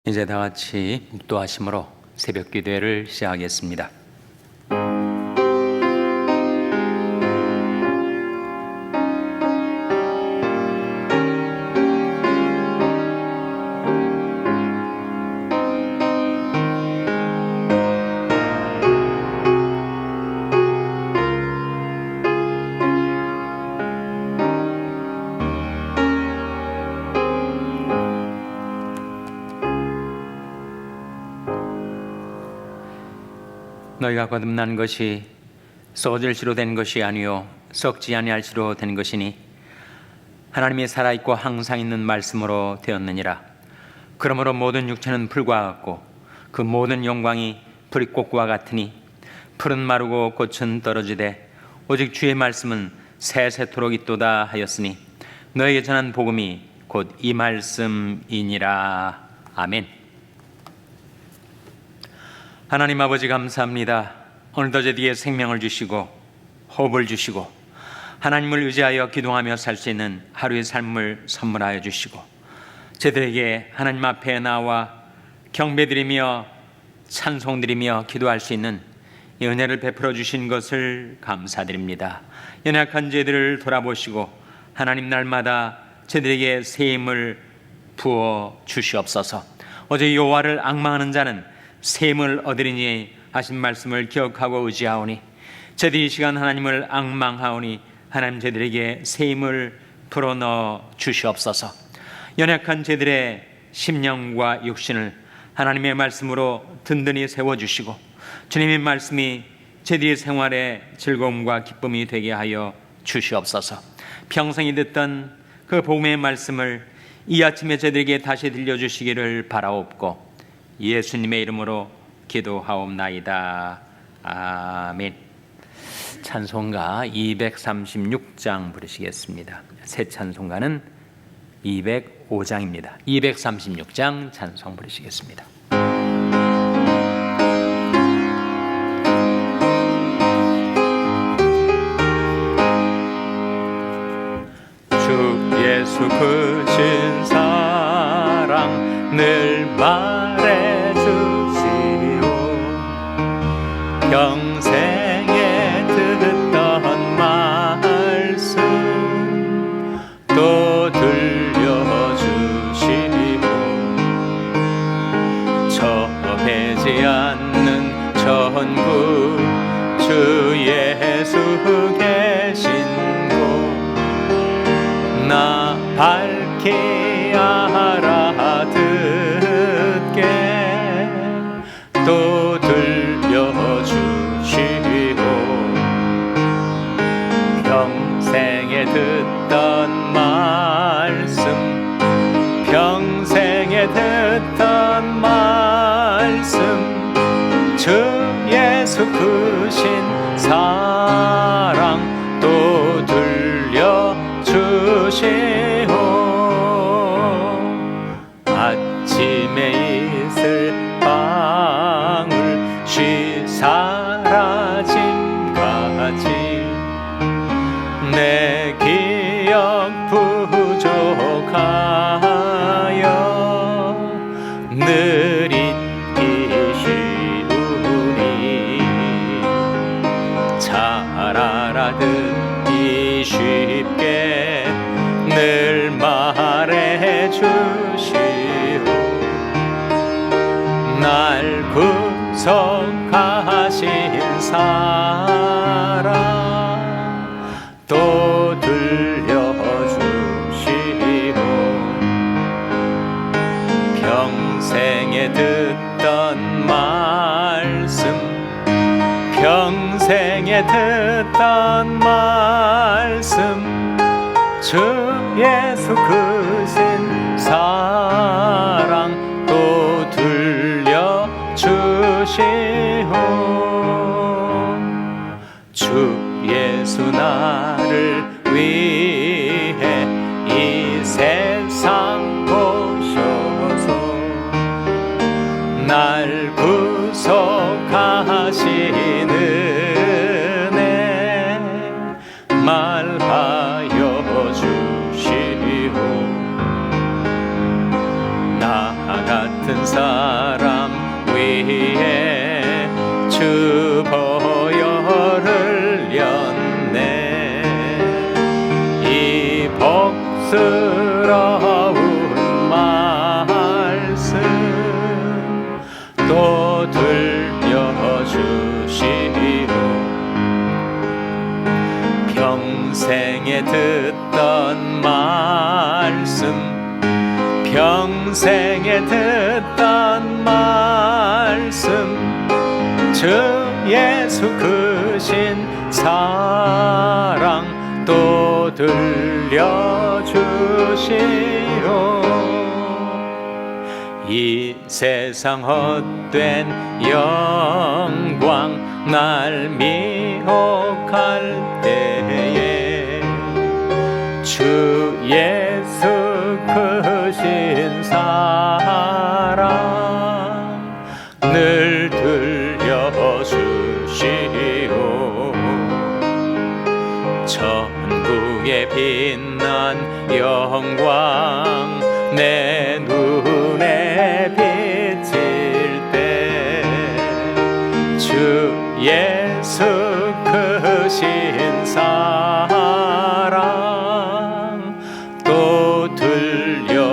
이제 다 같이 묵도하심으로 새벽 기도회를 시작하겠습니다. 너희가 거듭난 것이 썩어질 시로 된 것이 아니요 썩지 아니할 시로 된 것이니 하나님이 살아있고 항상 있는 말씀으로 되었느니라. 그러므로 모든 육체는 풀과 같고 그 모든 영광이 불꽃과 같으니 풀은 마르고 꽃은 떨어지되 오직 주의 말씀은 세세토록 있도다 하였으니 너에게 전한 복음이 곧 이 말씀이니라. 아멘. 하나님 아버지 감사합니다. 오늘도 저희에게 생명을 주시고 호흡을 주시고 하나님을 의지하여 기도하며 살 수 있는 하루의 삶을 선물하여 주시고 저희들에게 하나님 앞에 나와 경배드리며 찬송드리며 기도할 수 있는 이 은혜를 베풀어 주신 것을 감사드립니다. 연약한 저희들을 돌아보시고 하나님 날마다 저희들에게 새 힘을 부어 주시옵소서. 어제 여호와를 앙망하는 자는 새 힘을 얻으리니 하신 말씀을 기억하고 의지하오니 저희들이 이 시간 하나님을 앙망하오니 하나님 저희들에게 새 힘을 불어넣어 주시옵소서. 연약한 저희들의 심령과 육신을 하나님의 말씀으로 든든히 세워주시고 주님의 말씀이 저희들의 생활의 즐거움과 기쁨이 되게 하여 주시옵소서. 평생이 듣던 그 복음의 말씀을 이 아침에 저희들에게 다시 들려주시기를 바라옵고 예수님의 이름으로 기도하옵나이다. 아멘. 찬송가 236장 부르시겠습니다. 새 찬송가는 205장입니다. 236장 찬송 부르시겠습니다. 주 예수 크신 사랑 늘 평생에 듣던 말씀 또 들려주시고 처배지 않는 천국 주 예수 계신 곳 나 밝히 알아듣게 또 들려주시고 평생에 듣던 말씀 평생에 듣던 말씀 주 예수 크신 사랑 또 들려주시고 아침에 있을 방울 쉬 사라짐까지 내 기억 부족하여 늘 잊기 쉬우니 잘 알아듣기 쉽게 늘 말해주시오 날 구속하신 사랑 또 들려주시고 평생에 듣던 말씀 평생에 듣던 말씀 주 예수 크신 사랑 또 들려주시오 주 예수 나를 위해 이 세상 오셔서 날 구속하신 은혜 말하여 주시오 나 복스러운 말씀 또 들려주시오. 평생에 듣던 말씀, 평생에 듣던 말씀, 주 예수 크신 사랑 또 들려주시오. 이 세상 헛된 영광 날 미혹할 때에 주 예수 크신 사랑 늘 들려주시오. 천국에 빛난 영광 내 눈에 비칠 때 주 예수 크신 사랑 또 들려주시오.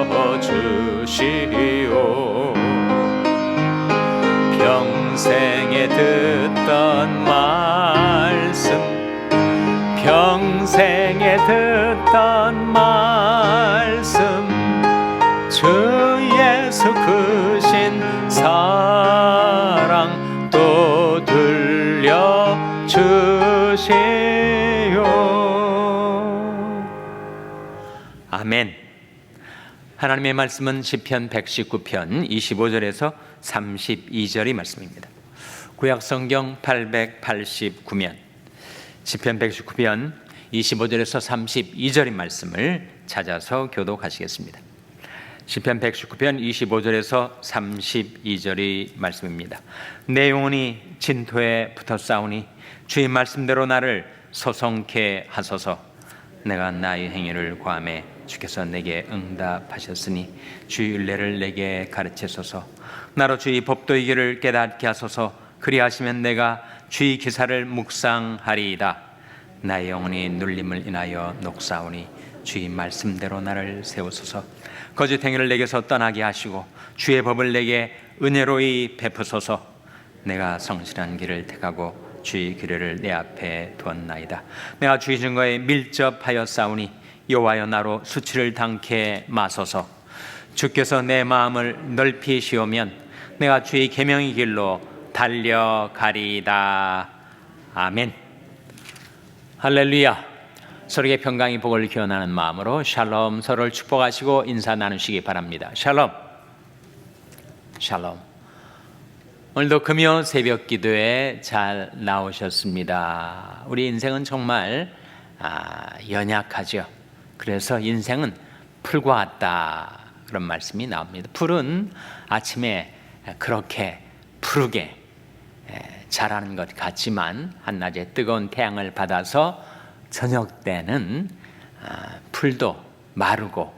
평생에 듣던 말씀, 평생에 듣던 말씀, 주 예수 크신 사랑 또 들려주시오. 아멘. 하나님의 말씀은 시편 119편 25절에서 32절의 말씀입니다. 구약성경 889면 시편 119편 25절에서 32절의 말씀을 찾아서 교독하시겠습니다. 시편 119편 25절에서 32절의 말씀입니다. 내 영혼이 진토에 붙어 싸우니 주의 말씀대로 나를 소성케 하소서. 내가 나의 행위를 고하매 주께서 내게 응답하셨으니 주의 율례를 내게 가르치소서. 나로 주의 법도이기를 깨닫게 하소서. 그리하시면 내가 주의 기사를 묵상하리이다. 나의 영혼이 눌림을 인하여 녹사오니 주의 말씀대로 나를 세우소서. 거짓 행위를 내게서 떠나게 하시고 주의 법을 내게 은혜로이 베푸소서. 내가 성실한 길을 택하고 주의 규례를 내 앞에 두었나이다. 내가 주의 증거에 밀접하여 싸우니 여호와여 나로 수치를 당케 마소서. 주께서 내 마음을 넓히 씌우면 내가 주의 계명의 길로 달려가리이다. 아멘. 할렐루야. 서로에게 평강의 복을 기원하는 마음으로 샬롬, 서로를 축복하시고 인사 나누시기 바랍니다. 샬롬. 샬롬. 오늘도 금요 새벽 기도에 잘 나오셨습니다. 우리 인생은 정말 연약하죠. 그래서 인생은 풀과 같다, 그런 말씀이 나옵니다. 풀은 아침에 그렇게 푸르게 자라는 것 같지만 한낮에 뜨거운 태양을 받아서 저녁 때는 풀도 마르고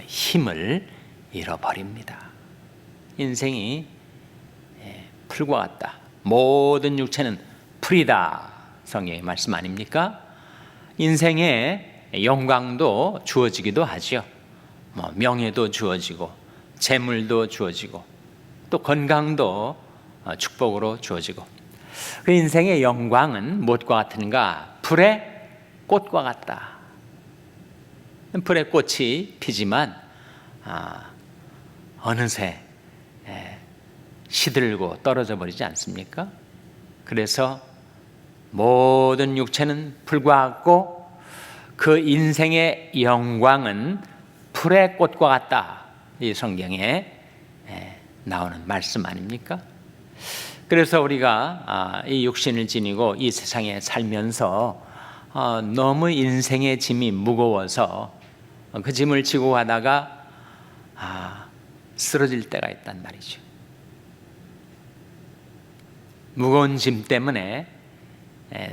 힘을 잃어버립니다. 인생이 풀과 같다. 모든 육체는 풀이다. 성경의 말씀 아닙니까? 인생의 영광도 주어지기도 하죠. 명예도 주어지고 재물도 주어지고 또 건강도 축복으로 주어지고. 그 인생의 영광은 무엇과 같은가? 풀의 꽃과 같다. 풀의 꽃이 피지만 어느새 시들고 떨어져 버리지 않습니까? 그래서 모든 육체는 풀과 같고 그 인생의 영광은 풀의 꽃과 같다. 이 성경에 나오는 말씀 아닙니까? 그래서 우리가 이 육신을 지니고 이 세상에 살면서 너무 인생의 짐이 무거워서 그 짐을 지고 가다가 쓰러질 때가 있단 말이죠. 무거운 짐 때문에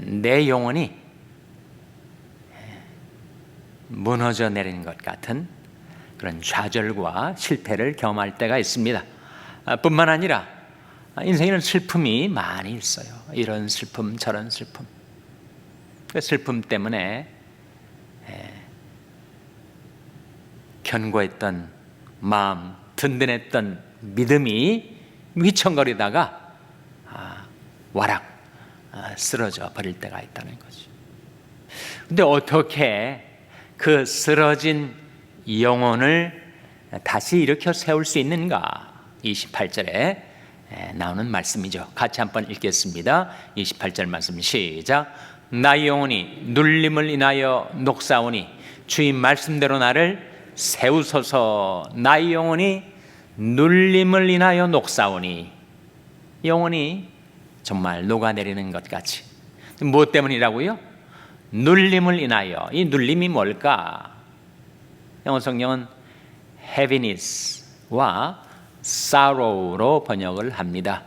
내 영혼이 무너져 내리는 것 같은 그런 좌절과 실패를 경험할 때가 있습니다. 뿐만 아니라 인생에는 슬픔이 많이 있어요. 이런 슬픔 저런 슬픔. 그 슬픔 때문에 견고했던 마음, 든든했던 믿음이 위청거리다가 와락 쓰러져 버릴 때가 있다는 거죠. 근데 어떻게 그 쓰러진 영혼을 다시 일으켜 세울 수 있는가? 28절에 나오는 말씀이죠. 같이 한번 읽겠습니다. 28절 말씀 시작. 나의 영혼이 눌림을 인하여 녹사오니 주의 말씀대로 나를 세우소서. 나의 영혼이 눌림을 인하여 녹사오니, 영혼이 정말 녹아내리는 것 같이. 무엇 때문이라고요? 눌림을 인하여. 이 눌림이 뭘까? 영어 성경은 heaviness와 sorrow로 번역을 합니다.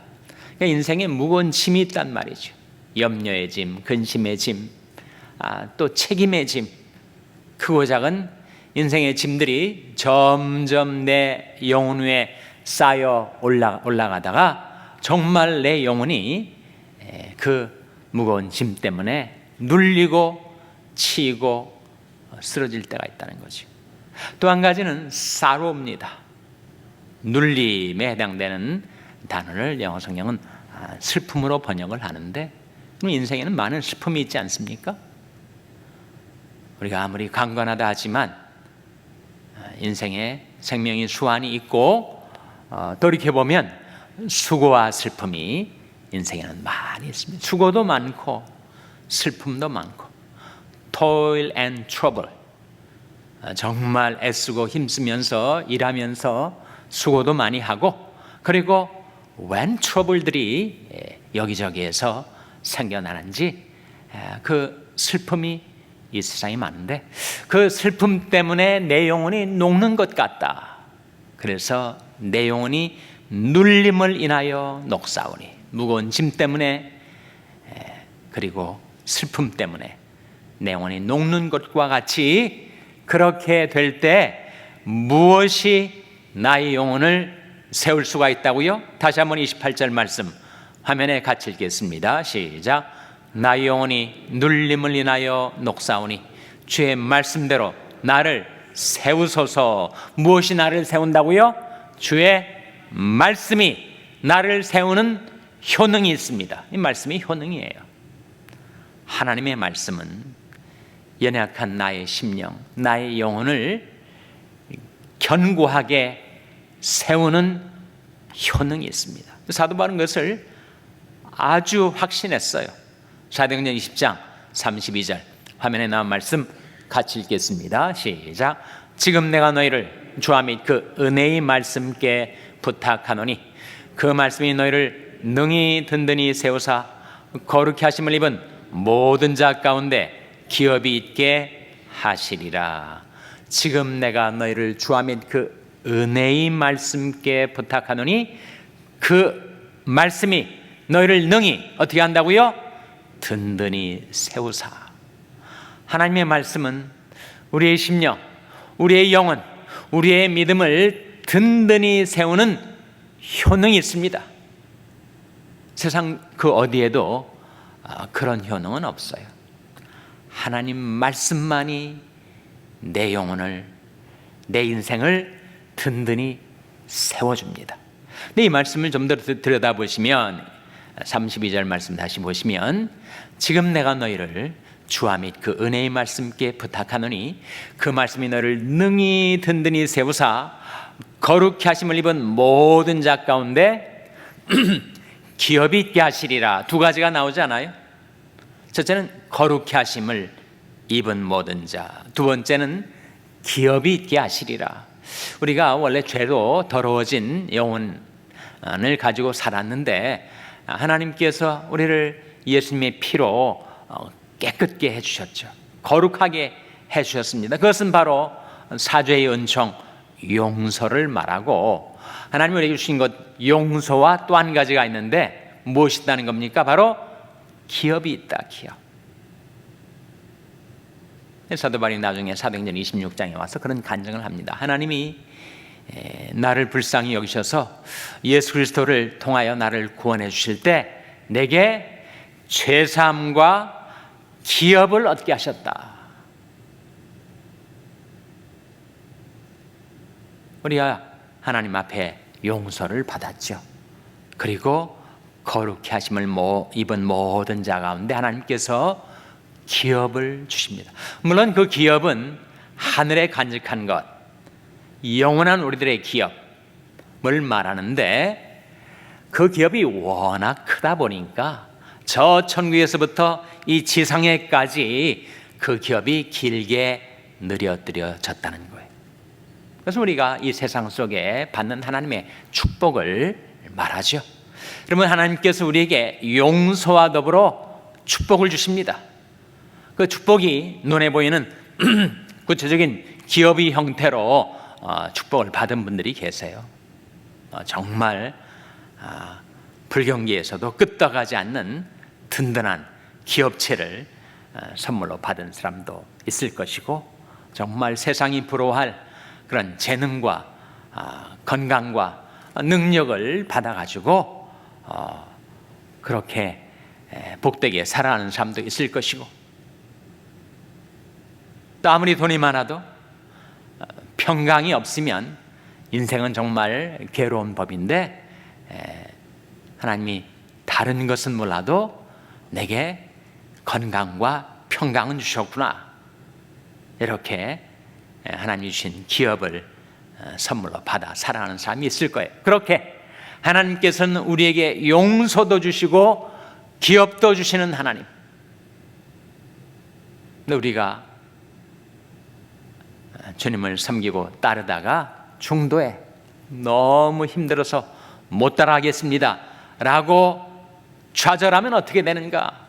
그러니까 인생에 무거운 짐이 있단 말이죠. 염려의 짐, 근심의 짐, 또 책임의 짐. 크고 작은 인생의 짐들이 점점 내 영혼 위에 쌓여 올라가다가 정말 내 영혼이 그 무거운 짐 때문에 눌리고 치이고 쓰러질 때가 있다는 거죠. 또 한 가지는 sorrow입니다. 눌림에 해당되는 단어를 영어 성경은 슬픔으로 번역을 하는데, 인생에는 많은 슬픔이 있지 않습니까? 우리가 아무리 강건하다 하지만 인생에 생명의 수완이 있고 돌이켜보면 수고와 슬픔이 인생에는 많이 있습니다. 수고도 많고 슬픔도 많고 toil and trouble, 정말 애쓰고 힘쓰면서 일하면서 수고도 많이 하고, 그리고 when trouble들이 여기저기에서 생겨나는지 그 슬픔이 이 세상에 많은데, 그 슬픔 때문에 내 영혼이 녹는 것 같다. 그래서 내 영혼이 눌림을 인하여 녹사오니, 무거운 짐 때문에 그리고 슬픔 때문에 내 영혼이 녹는 것과 같이 그렇게 될 때 무엇이 나의 영혼을 세울 수가 있다고요? 다시 한번 28절 말씀 화면에 같이 읽겠습니다. 시작. 나의 영혼이 눌림을 인하여 녹사오니 주의 말씀대로 나를 세우소서. 무엇이 나를 세운다고요? 주의 말씀이 나를 세우는 효능이 있습니다. 이 말씀이 효능이에요. 하나님의 말씀은 연약한 나의 심령, 나의 영혼을 견고하게 세우는 효능이 있습니다. 사도 바울은 그것을 아주 확신했어요. 사도행전 20장 32절 화면에 나온 말씀 같이 읽겠습니다. 시작. 지금 내가 너희를 주와 및 그 은혜의 말씀께 부탁하노니 그 말씀이 너희를 능히 든든히 세우사 거룩히 하심을 입은 모든 자 가운데 기업이 있게 하시리라. 지금 내가 너희를 주와 및 그 은혜의 말씀께 부탁하노니 그 말씀이 너희를 능히 어떻게 한다고요? 든든히 세우사. 하나님의 말씀은 우리의 심령, 우리의 영혼, 우리의 믿음을 든든히 세우는 효능이 있습니다. 세상 그 어디에도 그런 효능은 없어요. 하나님 말씀만이 내 영혼을, 내 인생을 든든히 세워줍니다. 근데 이 말씀을 좀 더 들여다보시면 32절 말씀 다시 보시면 지금 내가 너희를 주와 및 그 은혜의 말씀께 부탁하노니 그 말씀이 너희를 능히 든든히 세우사 거룩히 하심을 입은 모든 자 가운데 기업이 있게 하시리라. 두 가지가 나오지 않아요? 첫째는 거룩히 하심을 입은 모든 자, 두 번째는 기업이 있게 하시리라. 우리가 원래 죄로 더러워진 영혼을 가지고 살았는데 하나님께서 우리를 예수님의 피로 깨끗게 해주셨죠. 거룩하게 해주셨습니다. 그것은 바로 사죄의 은총, 용서를 말하고, 하나님이 우리에게 주신 것 용서와 또 한 가지가 있는데 무엇이 있다는 겁니까? 바로 기업이 있다. 기업. 사도 바울이 나중에 사도행전 26장에 와서 그런 간증을 합니다. 하나님이 나를 불쌍히 여기셔서 예수 그리스도를 통하여 나를 구원해 주실 때 내게 죄사함과 기업을 얻게 하셨다. 우리가 하나님 앞에 용서를 받았죠. 그리고 거룩히 하심을 입은 모든 자 가운데 하나님께서 기업을 주십니다. 물론 그 기업은 하늘에 간직한 것, 영원한 우리들의 기업을 말하는데, 그 기업이 워낙 크다 보니까 저 천국에서부터 이 지상에까지 그 기업이 길게 늘어뜨려졌다는 거예요. 그래서 우리가 이 세상 속에 받는 하나님의 축복을 말하죠. 그러면 하나님께서 우리에게 용서와 더불어 축복을 주십니다. 그 축복이 눈에 보이는 구체적인 기업의 형태로 축복을 받은 분들이 계세요. 정말 불경기에서도 끄떡하지 않는 든든한 기업체를 선물로 받은 사람도 있을 것이고, 정말 세상이 부러워할 그런 재능과 건강과 능력을 받아가지고 그렇게 복되게 살아가는 사람도 있을 것이고, 또 아무리 돈이 많아도 평강이 없으면 인생은 정말 괴로운 법인데, 하나님이 다른 것은 몰라도 내게 건강과 평강은 주셨구나, 이렇게 하나님이 주신 기업을 선물로 받아 살아가는 사람이 있을 거예요. 그렇게 하나님께서는 우리에게 용서도 주시고 기업도 주시는 하나님. 근데 우리가 주님을 섬기고 따르다가 중도에 너무 힘들어서 못 따라가겠습니다 라고 좌절하면 어떻게 되는가?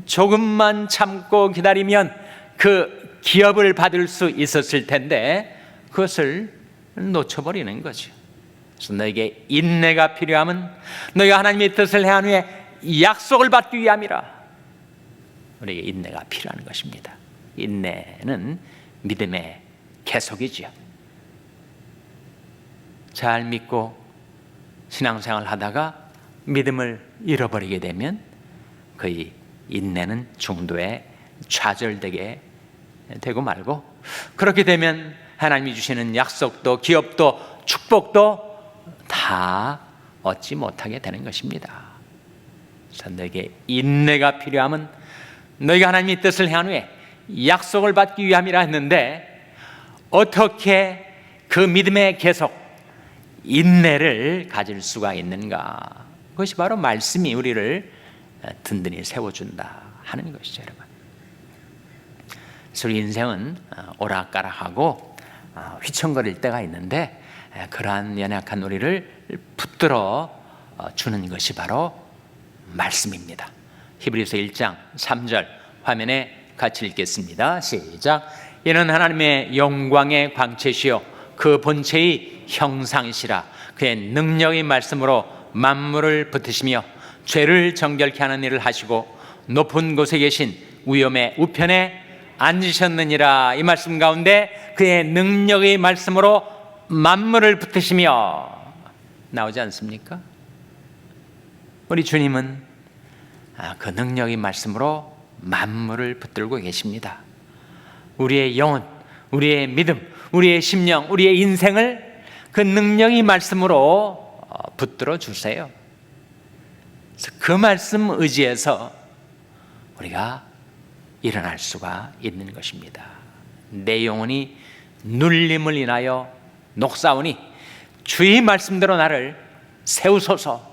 조금만 참고 기다리면 그 기업을 받을 수 있었을 텐데 그것을 놓쳐버리는 거죠. 그래서 너에게 인내가 필요함은 너희가 하나님의 뜻을 행한 후에 약속을 받기 위함이라. 우리에게 인내가 필요한 것입니다. 인내는 믿음의 계속이지요. 잘 믿고 신앙생활을 하다가 믿음을 잃어버리게 되면 거의 인내는 중도에 좌절되게 되고 말고, 그렇게 되면 하나님이 주시는 약속도 기업도 축복도 다 얻지 못하게 되는 것입니다. 그래서 너에게 인내가 필요함은 너희가 하나님의 뜻을 행한 후에 약속을 받기 위함이라 했는데, 어떻게 그 믿음의 계속 인내를 가질 수가 있는가? 그것이 바로 말씀이 우리를 든든히 세워준다 하는 것이죠, 여러분. 그래서 우리 인생은 오락가락하고 휘청거릴 때가 있는데, 그러한 연약한 우리를 붙들어 주는 것이 바로 말씀입니다. 히브리서 1장 3절 화면에 같이 읽겠습니다. 시작. 이는 하나님의 영광의 광채시요 그 본체의 형상이시라. 그의 능력의 말씀으로 만물을 붙으시며 죄를 정결케 하는 일을 하시고 높은 곳에 계신 위엄의 우편에 앉으셨느니라. 이 말씀 가운데 그의 능력의 말씀으로 만물을 붙으시며 나오지 않습니까? 우리 주님은 그 능력의 말씀으로 만물을 붙들고 계십니다. 우리의 영혼, 우리의 믿음, 우리의 심령, 우리의 인생을 그 능력의 말씀으로 붙들어 주세요. 그래서 그 말씀 의지해서 우리가 일어날 수가 있는 것입니다. 내 영혼이 눌림을 인하여 녹사오니 주의 말씀대로 나를 세우소서.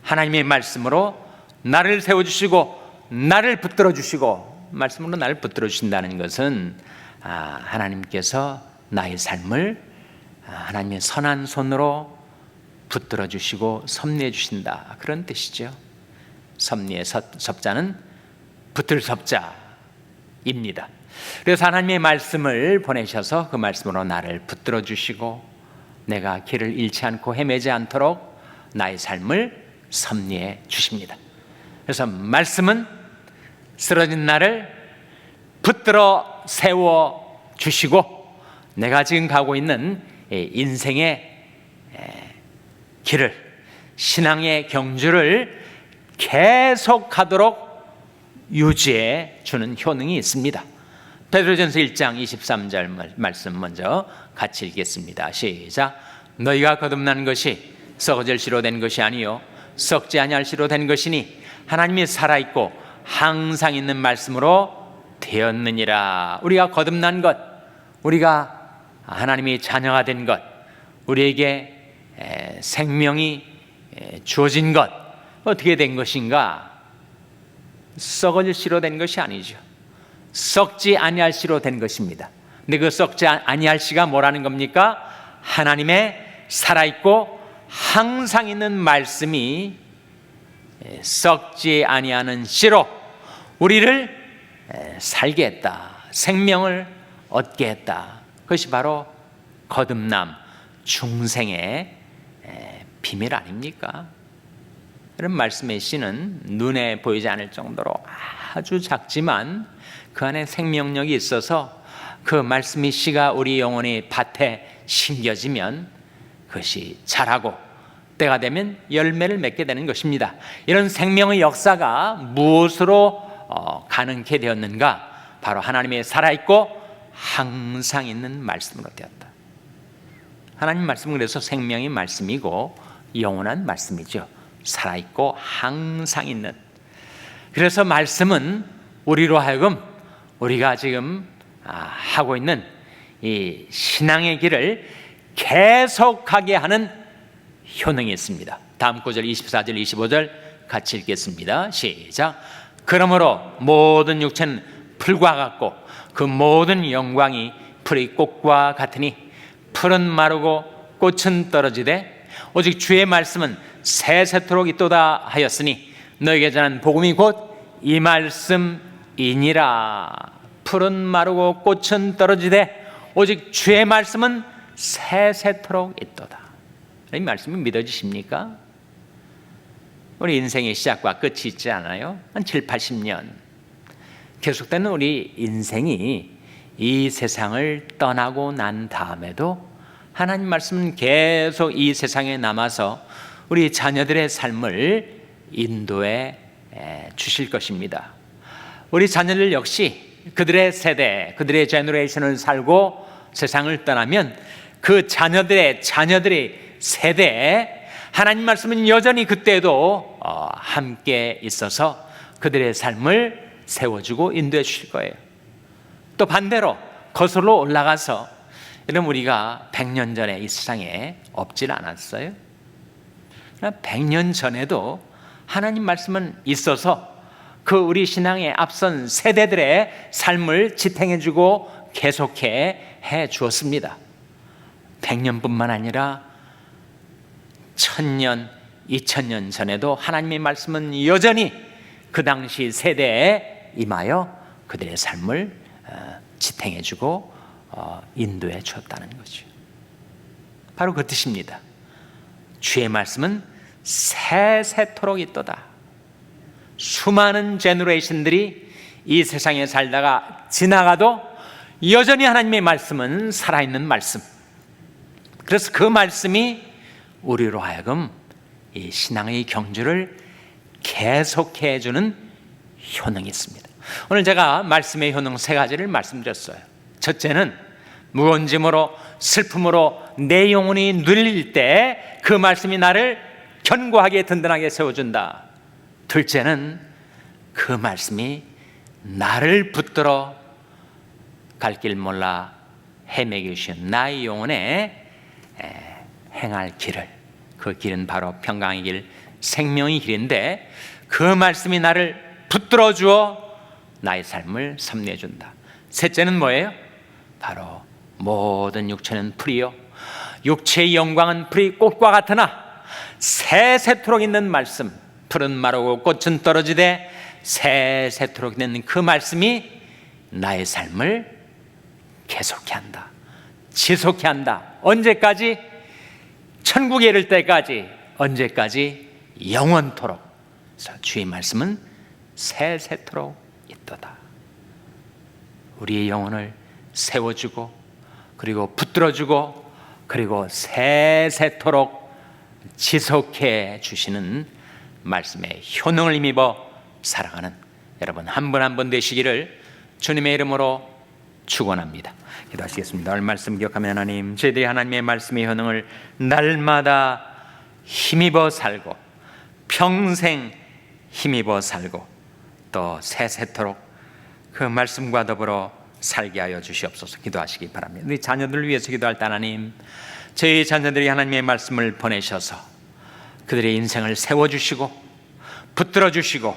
하나님의 말씀으로 나를 세워주시고 나를 붙들어 주시고, 말씀으로 나를 붙들어 주신다는 것은 하나님께서 나의 삶을 하나님의 선한 손으로 붙들어 주시고 섭리해 주신다, 그런 뜻이죠. 섭리의 섭자는 붙들 섭자입니다. 그래서 하나님의 말씀을 보내셔서 그 말씀으로 나를 붙들어 주시고 내가 길을 잃지 않고 헤매지 않도록 나의 삶을 섭리해 주십니다. 그래서 말씀은 쓰러진 나를 붙들어 세워 주시고 내가 지금 가고 있는 인생의 길을, 신앙의 경주를 계속하도록 유지해 주는 효능이 있습니다. 베드로전서 1장 23절 말씀 먼저 같이 읽겠습니다. 시작. 너희가 거듭난 것이 썩어질 씨로 된 것이 아니요 썩지 아니할 씨로 된 것이니 하나님이 살아있고 항상 있는 말씀으로 되었느니라. 우리가 거듭난 것, 우리가 하나님의 자녀가 된 것, 우리에게 생명이 주어진 것, 어떻게 된 것인가? 썩어질 씨로 된 것이 아니죠. 썩지 아니할 씨로 된 것입니다. 근데 그 썩지 아니할 씨가 뭐라는 겁니까? 하나님의 살아있고 항상 있는 말씀이 썩지 아니하는 씨로 우리를 살게 했다. 생명을 얻게 했다. 그것이 바로 거듭남, 중생의 비밀 아닙니까? 이런 말씀의 씨는 눈에 보이지 않을 정도로 아주 작지만 그 안에 생명력이 있어서 그 말씀의 씨가 우리 영혼의 밭에 심겨지면 그것이 자라고 때가 되면 열매를 맺게 되는 것입니다. 이런 생명의 역사가 무엇으로 가능케 되었는가? 바로 하나님의 살아있고 항상 있는 말씀으로 되었다. 하나님 말씀은 그래서 생명의 말씀이고 영원한 말씀이죠. 살아있고 항상 있는. 그래서 말씀은 우리로 하여금 우리가 지금 하고 있는 이 신앙의 길을 계속하게 하는 효능이 있습니다. 다음 구절 24절 25절 같이 읽겠습니다. 시작. 그러므로 모든 육체는 풀과 같고 그 모든 영광이 풀의 꽃과 같으니 풀은 마르고 꽃은 떨어지되 오직 주의 말씀은 세세토록 있도다 하였으니 너에게 전한 복음이 곧 이 말씀이니라. 풀은 마르고 꽃은 떨어지되 오직 주의 말씀은 세세토록 있도다. 이 말씀이 믿어지십니까? 우리 인생의 시작과 끝이 있지 않아요? 한 7, 80년 계속되는 우리 인생이 이 세상을 떠나고 난 다음에도 하나님 말씀은 계속 이 세상에 남아서 우리 자녀들의 삶을 인도해 주실 것입니다. 우리 자녀들 역시 그들의 세대, 그들의 제너레이션을 살고 세상을 떠나면 그 자녀들의 세대에 하나님 말씀은 여전히 그때도 함께 있어서 그들의 삶을 세워주고 인도해 주실 거예요. 또 반대로 거슬러 올라가서 이런 우리가 100년 전에 이 세상에 없질 않았어요. 100년 전에도 하나님 말씀은 있어서 그 우리 신앙의 앞선 세대들의 삶을 지탱해주고 계속해 주었습니다. 100년뿐만 아니라 1000년, 2000년 전에도 하나님의 말씀은 여전히 그 당시 세대에 임하여 그들의 삶을 지탱해주고 인도해 주었다는 거죠. 바로 그 뜻입니다. 주의 말씀은 세세토록 있도다. 수많은 제너레이션들이 이 세상에 살다가 지나가도 여전히 하나님의 말씀은 살아있는 말씀. 그래서 그 말씀이 우리로 하여금 이 신앙의 경주를 계속해 주는 효능이 있습니다. 오늘 제가 말씀의 효능 3가지를 말씀드렸어요. 첫째는 무거운 짐으로 슬픔으로 내 영혼이 눌릴 때 그 말씀이 나를 견고하게 든든하게 세워준다. 둘째는 그 말씀이 나를 붙들어 갈 길 몰라 헤매게 주신 나의 영혼에 행할 길을, 그 길은 바로 평강의 길, 생명의 길인데 그 말씀이 나를 붙들어 주어 나의 삶을 섭리해준다. 셋째는 뭐예요? 바로 모든 육체는 풀이요 육체의 영광은 풀이 꽃과 같으나 세세토록 있는 말씀, 풀은 마르고 꽃은 떨어지되 세세토록 있는 그 말씀이 나의 삶을 계속해 한다, 지속해 한다. 언제까지? 천국에 이를 때까지. 언제까지? 영원토록. 그래서 주의 말씀은 세세토록 있도다. 우리의 영혼을 세워주고 그리고 붙들어주고 그리고 세세토록 지속해 주시는 말씀의 효능을 힘입어 살아가는 여러분 한 분 한 분 되시기를 주님의 이름으로 축원합니다. 기도하시겠습니다. 오늘 말씀 기억하면 하나님, 저희들이 하나님의 말씀의 효능을 날마다 힘입어 살고 평생 힘입어 살고 또 세세토록 그 말씀과 더불어 살게 하여 주시옵소서. 기도하시기 바랍니다. 우리 자녀들을 위해서 기도할 때 하나님, 저희 자녀들이 하나님의 말씀을 보내셔서 그들의 인생을 세워주시고 붙들어 주시고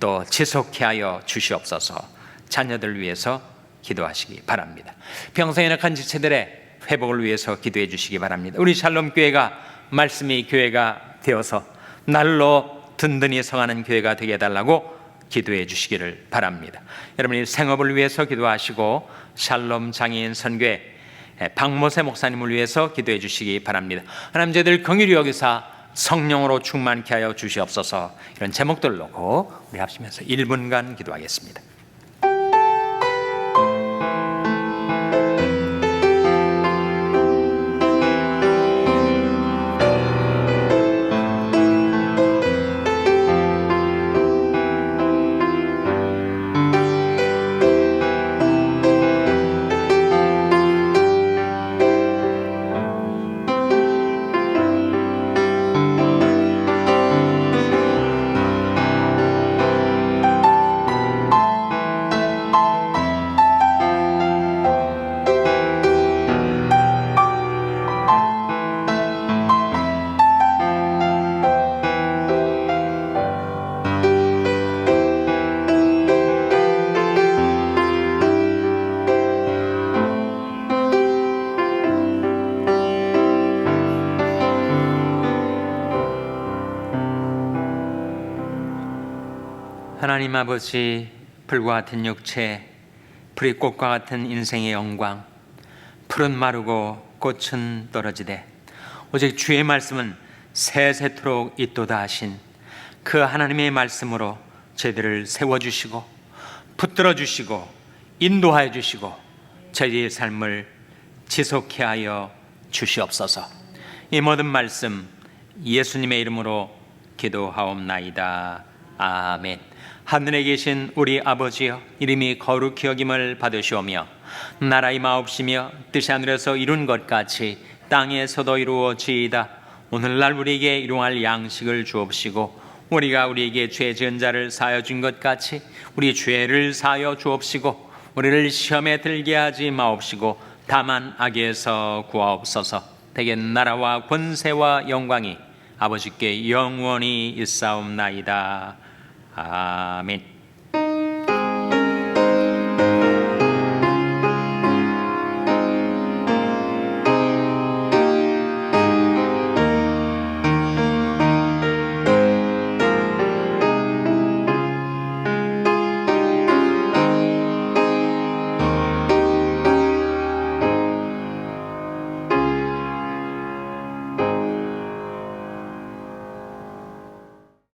또 지속케 하여 주시옵소서. 자녀들을 위해서 기도하시기 바랍니다. 평생 연약한 지체들의 회복을 위해서 기도해 주시기 바랍니다. 우리 샬롬 교회가 말씀의 교회가 되어서 날로 든든히 성하는 교회가 되게 해달라고 기도해 주시기를 바랍니다. 여러분이 생업을 위해서 기도하시고 샬롬 장애인 선교회 박모세 목사님을 위해서 기도해 주시기 바랍니다. 하나님, 저희들 긍휼히 여기사 성령으로 충만케 하여 주시옵소서. 이런 제목들 놓고 우리 합심해서 1분간 기도하겠습니다. 하나님 아버지, 불과 같은 육체, 불이 꽃과 같은 인생의 영광, 풀은 마르고 꽃은 떨어지되 오직 주의 말씀은 세세토록 있도다 하신 그 하나님의 말씀으로 저희들을 세워주시고 붙들어 주시고 인도하여 주시고 저희의 삶을 지속케 하여 주시옵소서. 이 모든 말씀 예수님의 이름으로 기도하옵나이다. 아멘. 하늘에 계신 우리 아버지여, 이름이 거룩히 여김을 받으시오며 나라 임하옵시며 뜻이 하늘에서 이룬 것 같이 땅에서도 이루어지이다. 오늘날 우리에게 일용할 양식을 주옵시고 우리가 우리에게 죄 지은 자를 사하여 준 것 같이 우리 죄를 사하여 주옵시고 우리를 시험에 들게 하지 마옵시고 다만 악에서 구하옵소서. 대개 나라와 권세와 영광이 아버지께 영원히 있사옵나이다. 아멘.